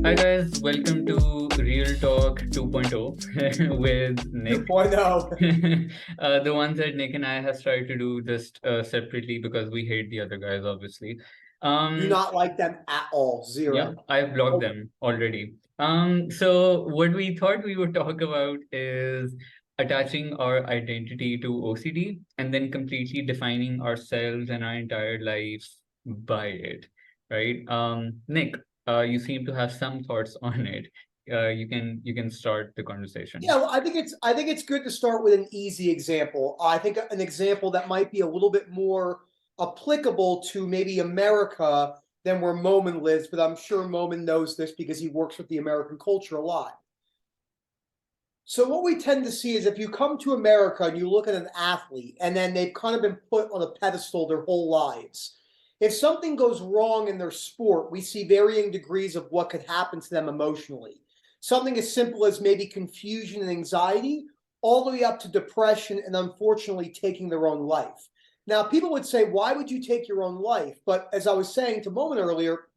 Hi guys, welcome to Real Talk 2.0 with Nick. 2.0. The ones that Nick and I have tried to do just separately because we hate the other guys, obviously. Do Um, not like them at all. yeah, Zero. I've blocked Okay. them already. So what we thought we would talk about is attaching our identity to OCD and then completely defining ourselves and our entire life by it, right? Nick, you seem to have some thoughts on it. You can start the conversation. Yeah, well, I think it's good to start with an easy example. I think an example that might be a little bit more applicable to maybe America than where Momin lives, but I'm sure Momin knows this because he works with the American culture a lot. So what we tend to see is if you come to America and you look at an athlete and then they've kind of been put on a pedestal their whole lives. If something goes wrong in their sport, we see varying degrees of what could happen to them emotionally. Something as simple as maybe confusion and anxiety, all the way up to depression and unfortunately taking their own life. Now, people would say, why would you take your own life? But as I was saying to Moment earlier,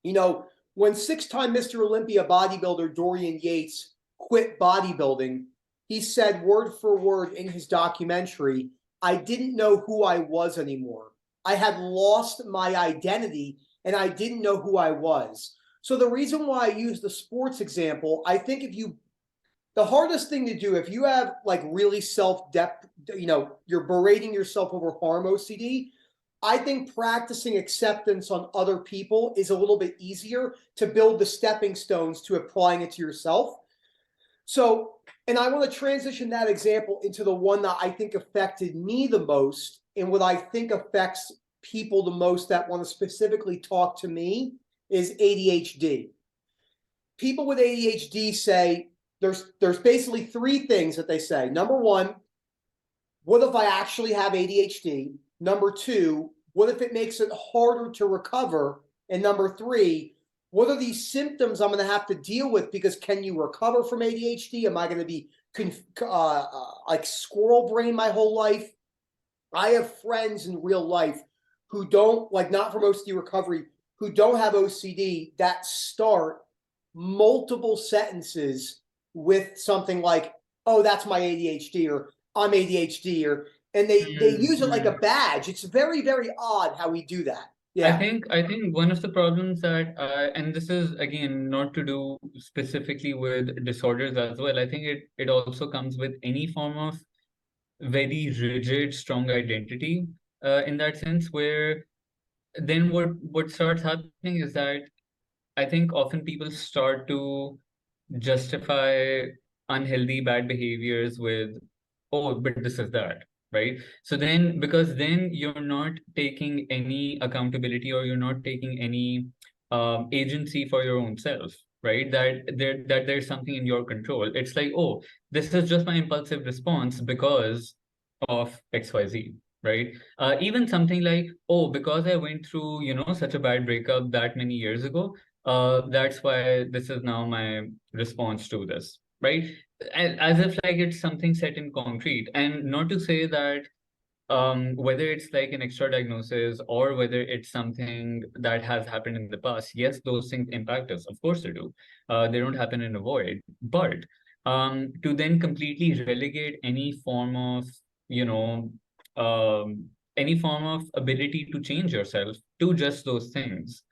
you know, when six-time Mr. Olympia bodybuilder Dorian Yates quit bodybuilding, he said word for word in his documentary, I didn't know who I was anymore. I had lost my identity and I didn't know who I was. So the reason why I use the sports example, I think the hardest thing to do if you have like really self-depth, you're berating yourself over harm OCD, I think practicing acceptance on other people is a little bit easier to build the stepping stones to applying it to yourself. So, and I want to transition that example into the one that I think affected me the most and what I think affects people the most that want to specifically talk to me is ADHD. People with ADHD say there's basically three things that they say. Number one, what if I actually have ADHD? Number two, what if it makes it harder to recover? And number three, what are these symptoms I'm going to have to deal with? Because can you recover from ADHD? Am I going to be like squirrel brain my whole life? I have friends in real life who don't, like, not from OCD recovery, who don't have OCD that start multiple sentences with something like, oh, that's my ADHD, or I'm ADHD, or and they use it like a Mhm. badge. It's very, very odd how we do that. I Yeah, think I think one of the problems that and this is again not to do specifically with disorders as well. I think it also comes with any form of very rigid, strong identity in that sense, where then what starts happening is that I think often people start to justify unhealthy bad behaviors with, oh, but this is that, right? So then, because then you're not taking any accountability or you're not taking any agency for your own self, right? That there's something in your control. It's like, oh, this is just my impulsive response because of XYZ, right? Even something like, oh, because I went through, such a bad breakup that many years ago, that's why this is now my response to this, right? As if like it's something set in concrete. And not to say that whether it's like an extra diagnosis or whether it's something that has happened in the past, yes, those things impact us. Of course they do. They don't happen in a void. But to then completely relegate you know, any form of ability to change yourself to just those things,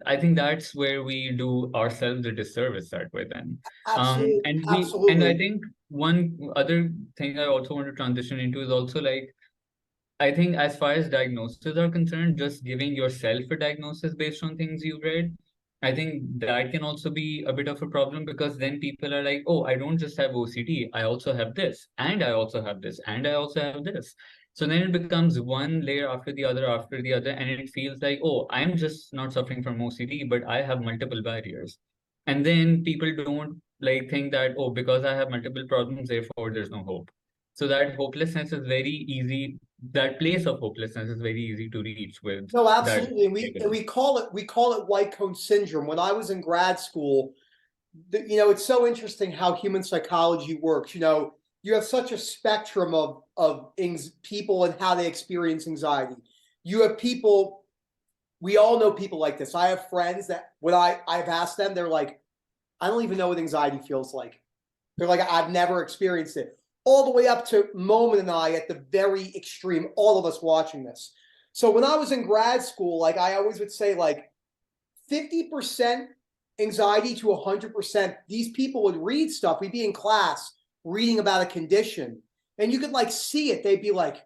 I think that's where we do ourselves a disservice that way then. absolutely, And I absolutely. think one other thing I also want to transition into is also like, I think as far as diagnoses are concerned, just giving yourself a diagnosis based on things you've read, I think that can also be a bit of a problem because then people are like, oh, I don't just have OCD, I also have this, and I also have this, and I also have this. So then it becomes one layer after the other, and it feels like, oh, I'm just not suffering from OCD, but I have multiple barriers. And then people don't like think that, oh, because I have multiple problems, therefore there's no hope. So that hopelessness is very easy. That place of hopelessness is very easy to reach with No, that absolutely. And we and evidence. we call it white coat syndrome. When I was in grad school, it's so interesting how human psychology works. You have such a spectrum of people and how they experience anxiety. You have people we all know people like this. I have friends that when I've asked them, they're like, I don't even know what anxiety feels like. They're like, I've never experienced it. All the way up to Moment and I at the very extreme, all of us watching this. So when I was in grad school, like I always would say, like 50% anxiety to 100%, these people would read stuff. We'd be in class reading about a condition, and you could like see it. They'd be like,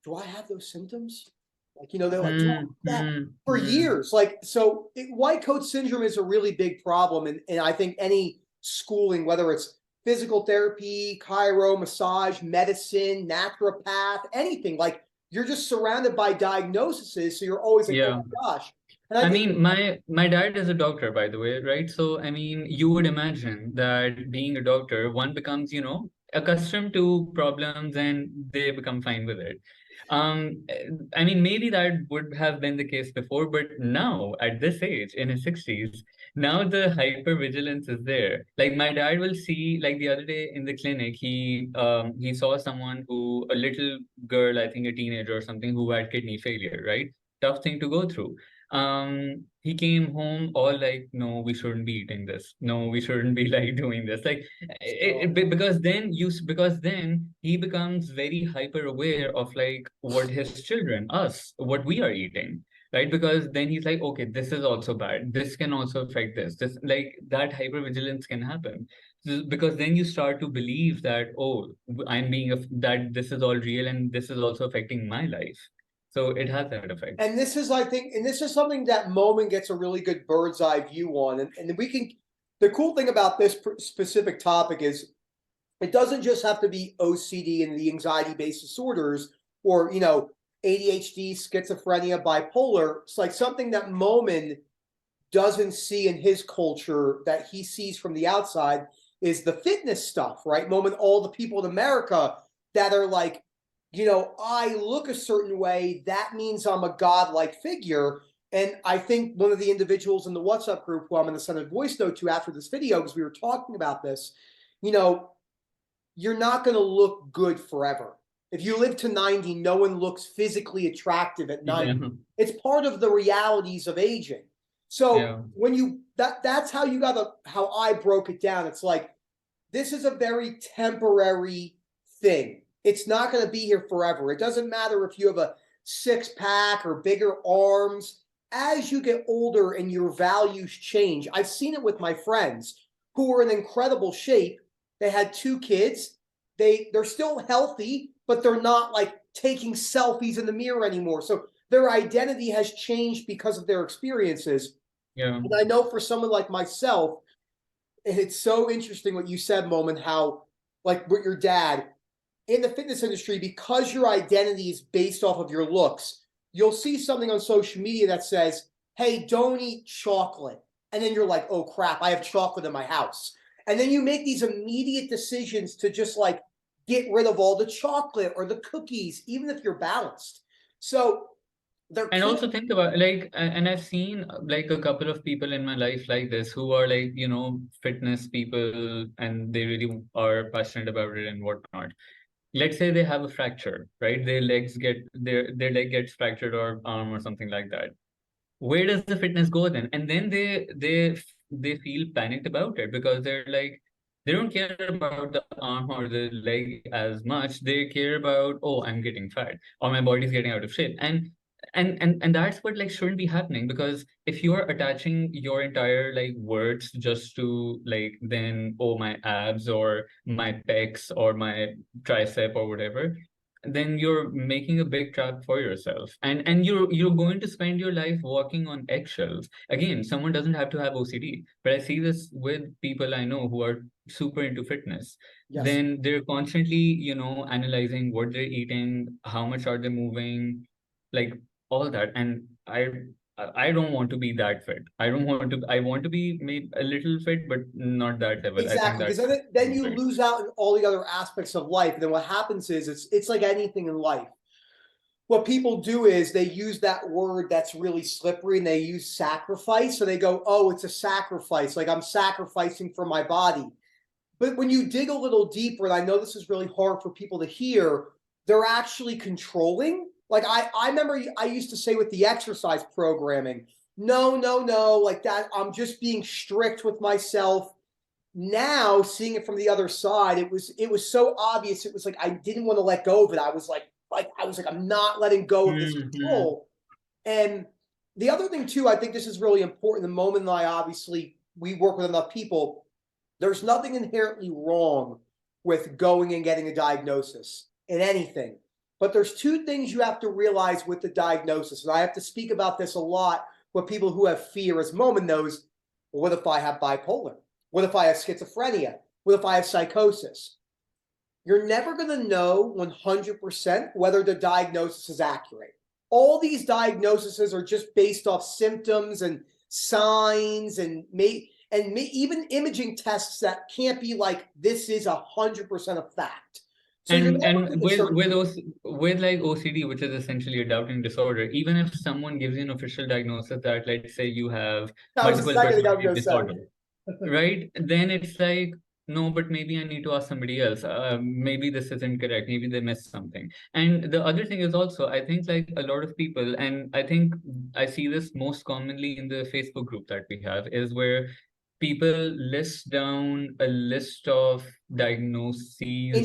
do I have those symptoms? Like, they're like, do I have that for years? Like, so white coat syndrome is a really big problem. And I think any schooling, whether it's physical therapy, chiro, massage, medicine, naturopath, anything, like you're just surrounded by diagnoses. So you're always like, oh Yeah. my gosh. And I I think, mean, my dad is a doctor, by the way, right? So, I mean, you would imagine that being a doctor, one becomes, accustomed to problems and they become fine with it. I mean, maybe that would have been the case before, but now at this age, in his 60s, now the hyper-vigilance is there. Like my dad will see, like the other day in the clinic, he saw someone a little girl, I think a teenager or something, who had kidney failure, right? Tough thing to go through. He came home all like, no, we shouldn't be eating this, no, we shouldn't be like doing this, like because then he becomes very hyper aware of like what his children, us, what we are eating, right? Because then he's like, okay, this is also bad, this can also affect this, like that hyper vigilance can happen. Because then you start to believe that, oh, that this is all real and this is also affecting my life. So it has that effect. and this is, I think, and this is something that Moment gets a really good bird's eye view on. And we can, the cool thing about this specific topic is it doesn't just have to be OCD and the anxiety-based disorders, or, ADHD, schizophrenia, bipolar. It's like something that Moment doesn't see in his culture that he sees from the outside is the fitness stuff, right? Moment, all the people in America that are like, I look a certain way, that means I'm a godlike figure. And I think one of the individuals in the WhatsApp group who I'm going to send a voice note to after this video, because we were talking about this, you're not going to look good forever. If you live to 90, no one looks physically attractive at 90. Yeah. It's part of the realities of aging. So Yeah. when that's how how I broke it down. It's like, this is a very temporary thing. It's not going to be here forever. It doesn't matter if you have a six-pack or bigger arms. As you get older and your values change, I've seen it with my friends who are in incredible shape. They had 2 kids. They're still healthy, but they're not like taking selfies in the mirror anymore. So their identity has changed because of their experiences. Yeah. And I know for someone like myself, and it's so interesting what you said, Moment, how like with your dad in the fitness industry, because your identity is based off of your looks, you'll see something on social media that says, hey, don't eat chocolate. And then you're like, oh crap, I have chocolate in my house. And then you make these immediate decisions to just like get rid of all the chocolate or the cookies, even if you're balanced. So And also think about like, and I've seen like a couple of people in my life like this who are like, fitness people and they really are passionate about it and whatnot. Let's say they have a fracture, right? Their leg gets fractured or arm or something like that. Where does the fitness go then? And then they feel panicked about it because they're like, they don't care about the arm or the leg as much. They care about, oh, I'm getting fat or my body's getting out of shape. And that's what like shouldn't be happening, because if you're attaching your entire like words just to like, then, oh, my abs or my pecs or my tricep or whatever, then you're making a big trap for yourself, and you're going to spend your life walking on eggshells. Again, someone doesn't have to have OCD, but I see this with people I know who are super into fitness. yes. Then they're constantly analyzing what they're eating, how much are they moving, like all that. And I don't want to be that fit. I want to be maybe a little fit, but not that level. I think Exactly, that's because then you great. lose out in all the other aspects of life. And then what happens is it's like anything in life. What people do is they use that word that's really slippery and they use sacrifice. So they go, oh, it's a sacrifice. Like I'm sacrificing for my body. But when you dig a little deeper, and I know this is really hard for people to hear, they're actually controlling. Like I remember I used to say with the exercise programming, no, no, no, like that, I'm just being strict with myself. Now seeing it from the other side, it was so obvious. It was like I didn't want to let go of it. I was like I'm not letting go of this Hmm. control. And the other thing too, I think this is really important. The moment that we work with enough people, there's nothing inherently wrong with going and getting a diagnosis in anything. But there's two things you have to realize with the diagnosis. And I have to speak about this a lot with people who have fear, as Momin knows. Well, what if I have bipolar? What if I have schizophrenia? What if I have psychosis? You're never going to know 100% whether the diagnosis is accurate. All these diagnoses are just based off symptoms and signs and even imaging tests that can't be like this is 100% a fact. So you're never And going to start. with like OCD, which is essentially a doubting disorder, even if someone gives you an official diagnosis that, let's say, you have That was multiple exactly what I was personality going to say. disorder, right? Then it's like, no, but maybe I need to ask somebody else. Maybe this isn't correct. Maybe they missed something. And the other thing is also, I think like a lot of people, and I think I see this most commonly in the Facebook group that we have, is where people list down a list of diagnoses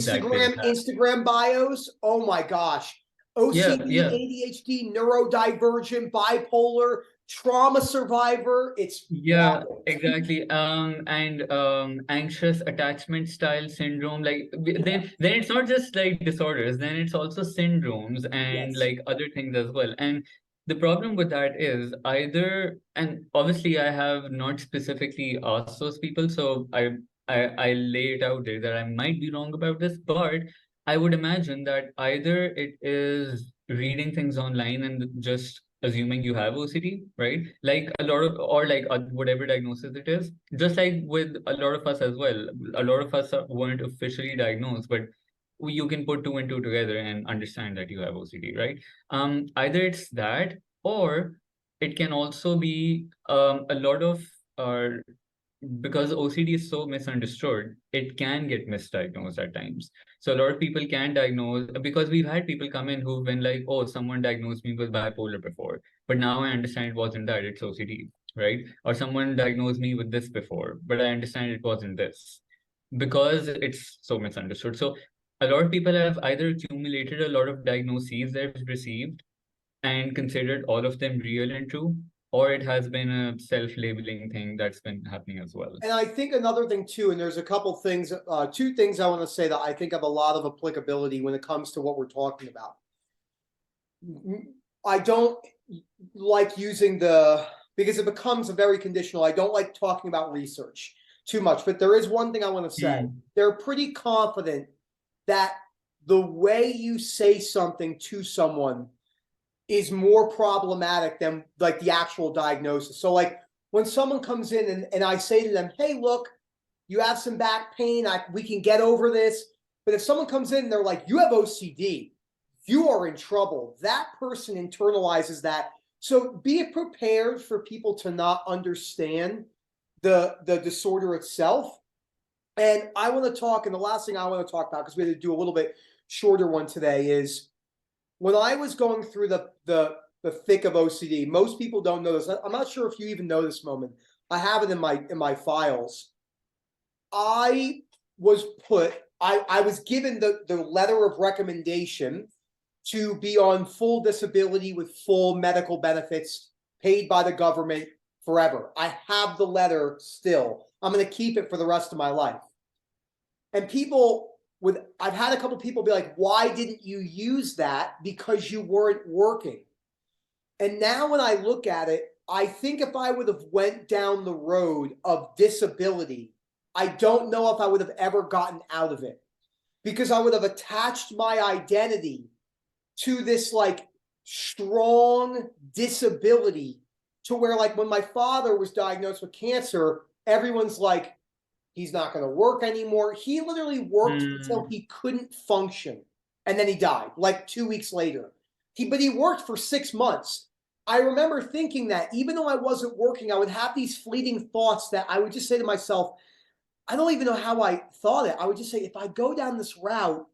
that they have. Instagram bios. Oh my gosh. Yeah, OCD, yeah. ADHD, neurodivergent, bipolar, trauma survivor. It's Yeah, wild. exactly. And anxious attachment style syndrome. Like Yeah. then it's not just like disorders. Then it's also syndromes and Yes. like other things as well. And the problem with that is either, and obviously I have not specifically asked those people, so I lay it out there that I might be wrong about this, but I would imagine that either it is reading things online and just assuming you have OCD, right? Like a lot of, or like whatever diagnosis it is, just like with a lot of us as well. A lot of us weren't officially diagnosed, but you can put two and two together and understand that you have OCD, right? Either it's that, or it can also be a lot of uh, because OCD is so misunderstood, it can get misdiagnosed at times. So a lot of people can diagnose because we've had people come in who've been like, oh, someone diagnosed me with bipolar before, but now I understand it wasn't that, it's OCD, right? Or someone diagnosed me with this before, but I understand it wasn't this because it's so misunderstood. So a lot of people have either accumulated a lot of diagnoses they've received and considered all of them real and true, or it has been a self-labeling thing that's been happening as well. And I think another thing too, and there's a couple things, two things I want to say that I think have a lot of applicability when it comes to what we're talking about. I don't like using because it becomes a very conditional. I don't like talking about research too much, but there is one thing I want to say. Mm. They're pretty confident that the way you say something to someone is more problematic than like the actual diagnosis. So like when someone comes in and I say to them, hey, look, you have some back pain, we can get over this. But if someone comes in and they're like, you have OCD, you are in trouble. That person internalizes that. So be prepared for people to not understand the disorder itself. And I want to talk, and the last thing I want to talk about, because we had to do a little bit shorter one today, is when I was going through the thick of OCD. Most people don't know this. I'm not sure if you even know this Moment. I have it in my files. I was I was given the letter of recommendation to be on full disability with full medical benefits paid by the government forever. I have the letter still. I'm going to keep it for the rest of my life. And I've had a couple people be like, why didn't you use that? Because you weren't working. And now when I look at it, I think if I would have went down the road of disability, I don't know if I would have ever gotten out of it, because I would have attached my identity to this like strong disability, to where like when my father was diagnosed with cancer, everyone's like, he's not going to work anymore. He literally worked until he couldn't function, and then he died like 2 weeks later. But he worked for 6 months. I remember thinking that even though I wasn't working, I would have these fleeting thoughts that I would just say to myself, I don't even know how I thought it. I would just say, if I go down this route,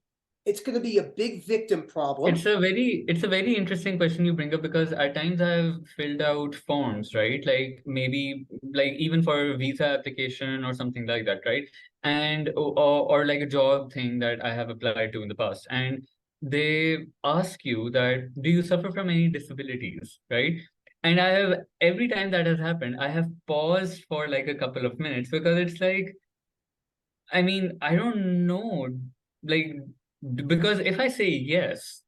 it's going to be a big victim problem. It's a very interesting question you bring up, because at times I've filled out forms, right? Like maybe like even for a visa application or something like that, right? And or like a job thing that I have applied to in the past. And they ask you that, do you suffer from any disabilities, right? And I have, every time that has happened, I have paused for like a couple of minutes, because it's like, I mean, I don't know, like, because if I say yes,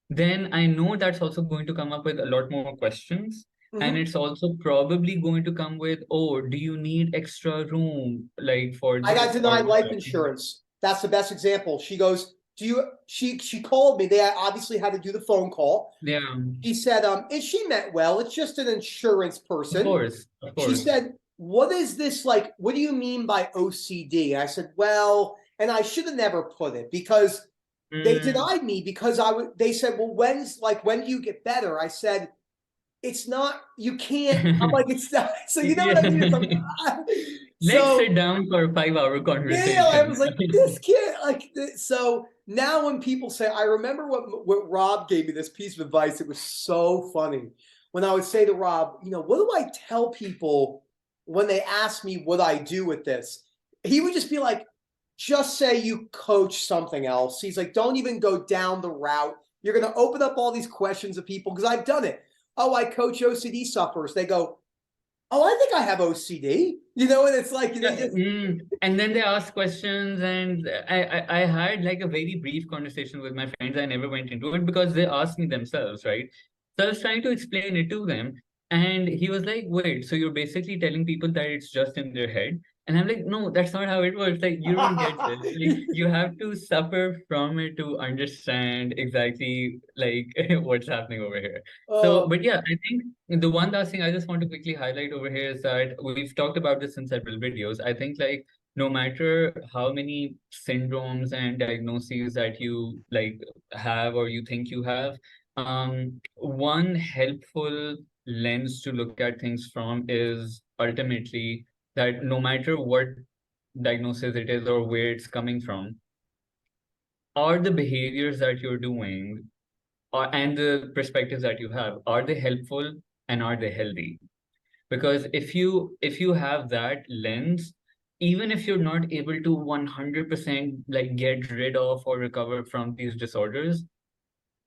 then I know that's also going to come up with a lot more questions. And Mhm. it's also probably going to come with, oh, do you need extra room, like for I got this or denied life that? insurance. That's the best example. She goes, "Do you?" She called me. They obviously had to do the phone call. Yeah, She said, and she meant well. It's just an insurance of person. course, of She course. said, "What is this like? What do you mean by OCD?" And I said, "Well," and I should have never put it because they Mm. denied me because I would. They said, "Well, when do you get better?" I said, "It's not. You can't." I'm like, "It's not." So you know what I mean? It's like, Yeah. ah. Let's So sit down for a 5 hour yeah, I conversation. was like, this kid, like, so now when people say, I remember what Rob gave me this piece of advice. It was so funny when I would say to Rob, what do I tell people when they ask me what I do with this? He would just be like, just say you coach something else. He's like, don't even go down the route. You're going to open up all these questions of people because I've done it. Oh, I coach OCD sufferers. They go, oh, I think I have OCD, and it's like they Yeah, just, and then they ask questions, and I had like a very brief conversation with my friends. I never went into it because they asked me themselves, right? So I was trying to explain it to them, and he was like, "Wait, so you're basically telling people that it's just in their head?" And I'm like, "No, that's not how it works. Like, you don't get this. Like, you have to suffer from it to understand exactly like what's happening over here." So, oh, but yeah, I think the one last thing I just want to quickly highlight over here is that we've talked about this in several videos. I think like no matter how many syndromes and diagnoses that you like have or you think you have, one helpful lens to look at things from is ultimately that no matter what diagnosis it is or where it's coming from, are the behaviors that you're doing and the perspectives that you have, are they helpful and are they healthy? Because if you have that lens, even if you're not able to 100% like get rid of or recover from these disorders,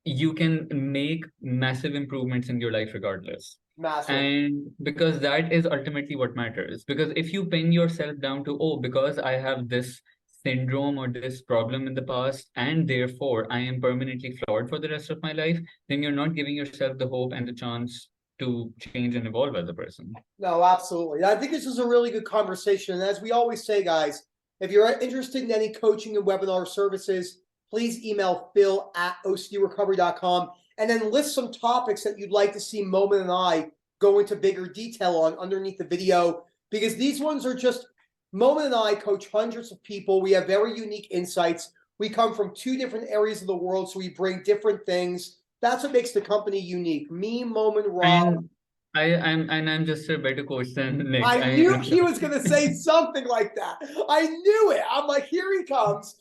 you can make massive improvements in your life regardless. massive. And because that is ultimately what matters. Because if you pin yourself down to, oh, because I have this syndrome or this problem in the past, and therefore I am permanently flawed for the rest of my life, then you're not giving yourself the hope and the chance to change and evolve as a person. No, absolutely. I think this is a really good conversation. And as we always say, guys, if you're interested in any coaching and webinar services, please email phil@ocdrecovery.com and then list some topics that you'd like to see Moment and I go into bigger detail on underneath the video, because these ones are just Moment and I coach hundreds of people. We have very unique insights. We come from two different areas of the world, so we bring different things. That's what makes the company unique. Me, Moment, Rob. And I'm just a better coach than Nick. I knew he was going to say something like that. I knew it. I'm like, here he comes.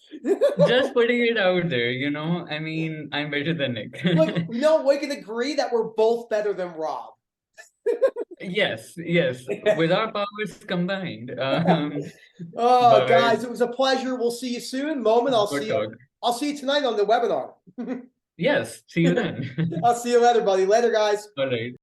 just putting it out there, I mean, I'm better than Nick. Look, no, we can agree that we're both better than Rob. Yes, yes, with our powers combined. Oh, But guys, it was a pleasure. We'll see you soon. Moment, I'll good see you. talk. I'll see you tonight on the webinar. Yes, see you then. I'll see you later, buddy. Later, guys. All right.